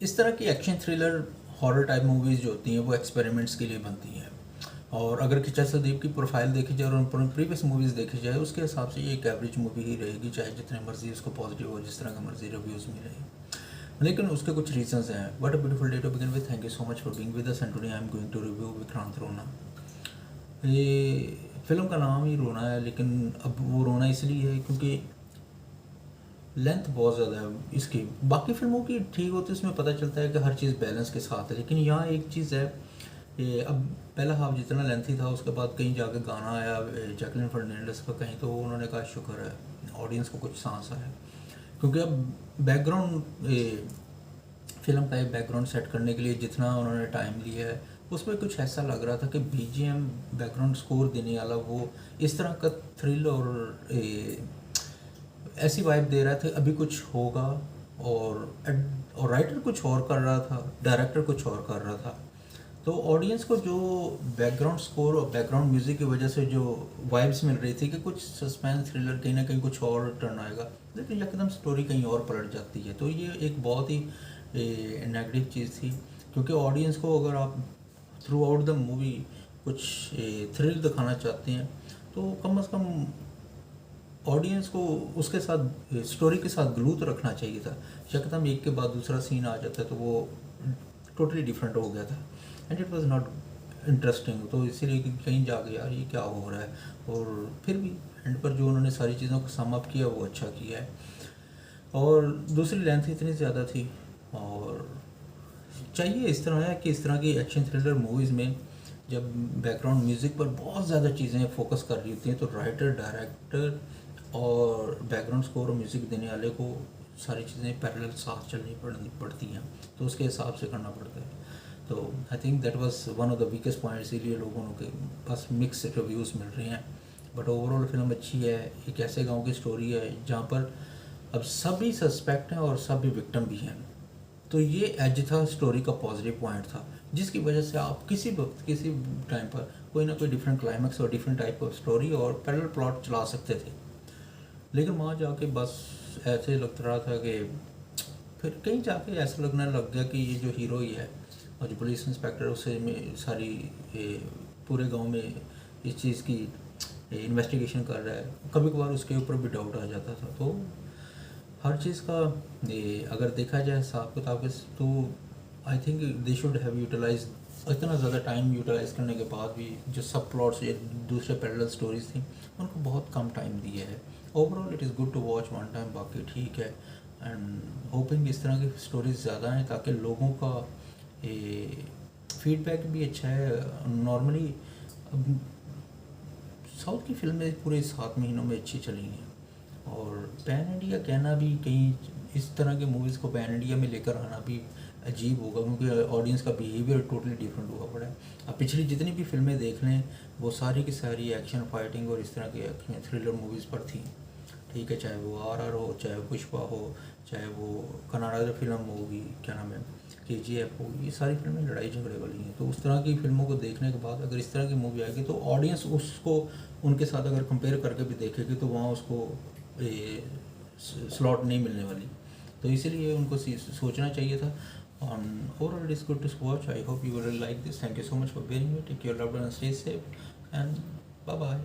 इस तरह की action thriller horror type movies जो होती हैं वो एक्सपेरिमेंट्स के लिए बनती हैं। और अगर किचा सदीप की प्रोफाइल देखी जाए और उन प्रीवियस मूवीज़ देखी जाए उसके हिसाब से ये एक एवरेज मूवी ही रहेगी, चाहे जितने मर्जी उसको पॉजिटिव हो, जिस तरह का मर्जी रिव्यूज़ मिले। लेकिन उसके कुछ रीजंस हैं। What a beautiful day to begin with. Thank you so much for being with us and today I am going to review Vikrant Rona. ये फिल्म का नाम ही रोना है, लेकिन अब वो रोना इसलिए है क्योंकि लेंथ बहुत ज़्यादा है इसकी। बाकी फिल्मों की ठीक होती है, उसमें पता चलता है कि हर चीज़ बैलेंस के साथ है, लेकिन यहाँ एक चीज़ है। ये अब पहला हाफ जितना लेंथी था, उसके बाद कहीं जाके गाना आया जैकलिन फर्नांडिस का, कहीं तो उन्होंने कहा शुक्र है ऑडियंस को कुछ सांस आया। क्योंकि अब बैकग्राउंड फिल्म का एक बैकग्राउंड सेट करने के लिए जितना उन्होंने टाइम लिया है, उसमें कुछ ऐसा लग रहा था कि बीजीएम बैकग्राउंड स्कोर देने वाला वो इस तरह का थ्रिल और ऐसी वाइब दे रहा था अभी कुछ होगा। और राइटर कुछ और कर रहा था, डायरेक्टर कुछ और कर रहा था। तो ऑडियंस को जो बैकग्राउंड स्कोर और बैकग्राउंड म्यूज़िक की वजह से जो वाइब्स मिल रही थी कि कुछ सस्पेंस थ्रिलर कहीं ना कहीं कुछ और टर्न आएगा, लेकिन एकदम स्टोरी कहीं और पलट जाती है। तो ये एक बहुत ही नेगेटिव चीज़ थी, क्योंकि ऑडियंस को अगर आप थ्रू आउट द मूवी कुछ थ्रिल दिखाना चाहते हैं तो कम से कम ऑडियंस को उसके साथ स्टोरी के साथ ग्लू तो रखना चाहिए था। यकदम एक के बाद दूसरा सीन आ जाता है तो वो टोटली डिफरेंट हो गया था and it was not interesting. तो इसीलिए कि कहीं जाके यार ये क्या हो रहा है। और फिर भी एंड पर जो उन्होंने सारी चीज़ों को सम अप किया वो अच्छा किया है। और दूसरी लेंथ इतनी ज़्यादा थी। और चाहिए इस तरह है कि इस तरह की एक्शन थ्रिलर मूवीज़ में जब बैकग्राउंड म्यूज़िक पर बहुत ज़्यादा चीज़ें फोकस कर रही होती हैं तो राइटर, डायरेक्टर और बैकग्राउंड स्कोर और म्यूज़िक देने वाले को सारी चीज़ें पैरेलल साथ चलनी पड़ती हैं, तो उसके हिसाब से करना पड़ता है। तो I think that was one of the weakest point, इसीलिए लोगों के पास मिक्स रिव्यूज़ मिल रहे हैं। बट ओवरऑल फिल्म अच्छी है। एक ऐसे गांव की स्टोरी है जहाँ पर अब सभी सस्पेक्ट हैं और सभी विक्टिम भी हैं। तो ये एज था स्टोरी का, पॉजिटिव पॉइंट था, जिसकी वजह से आप किसी वक्त किसी टाइम पर कोई ना कोई डिफरेंट क्लाइमैक्स और डिफरेंट टाइप ऑफ स्टोरी और पैरेलल प्लॉट चला सकते थे। लेकिन वहाँ जाके बस ऐसे लग रहा था कि फिर कहीं जाके ऐसा लगने लग गया कि ये जो हीरो ही है और जो पुलिस इंस्पेक्टर उसे में सारी पूरे गांव में इस चीज़ की इन्वेस्टिगेशन कर रहा है, कभी कभार उसके ऊपर भी डाउट आ जाता था। तो हर चीज़ का अगर देखा जाए हिसाब किताब तो I think they should have utilize इतना ज़्यादा टाइम यूटिलाइज करने के बाद भी जो सब प्लॉट्स या दूसरे पैरेलल स्टोरीज थी उनको बहुत कम टाइम दिया है। Overall it is good to watch one time, बाकी ठीक है। एंड होपिंग इस तरह की स्टोरीज ज़्यादा हैं ताकि लोगों का फीडबैक भी अच्छा है। नॉर्मली अब साउथ की फिल्में पूरे 7 महीनों में अच्छी चली हैं, और पैन इंडिया कहना भी कहीं इस तरह के मूवीज़ को पैन इंडिया में लेकर आना भी अजीब होगा, क्योंकि ऑडियंस का बिहेवियर टोटली डिफरेंट हुआ पड़ा है। अब पिछली जितनी भी फिल्में देख लें वो सारी की सारी एक्शन, फाइटिंग और इस तरह की थ्रिलर मूवीज़ पर थी। ठीक है, चाहे वो आर हो, चाहे वो पुष्पा हो, चाहे वो कन्नड़ा फिल्म होगी, क्या नाम है, KGF हो, ये सारी फिल्में लड़ाई झगड़े वाली हैं। तो उस तरह की फिल्मों को देखने के बाद अगर इस तरह की मूवी आएगी तो ऑडियंस उसको उनके साथ अगर कंपेयर करके भी देखेगी तो वहाँ उसको स्लॉट नहीं मिलने वाली। तो इसीलिए उनको सोचना चाहिए था। Overall it is good to watch. I hope you will like this. Thank you so much for bearing me. Take care, love and stay safe and bye bye.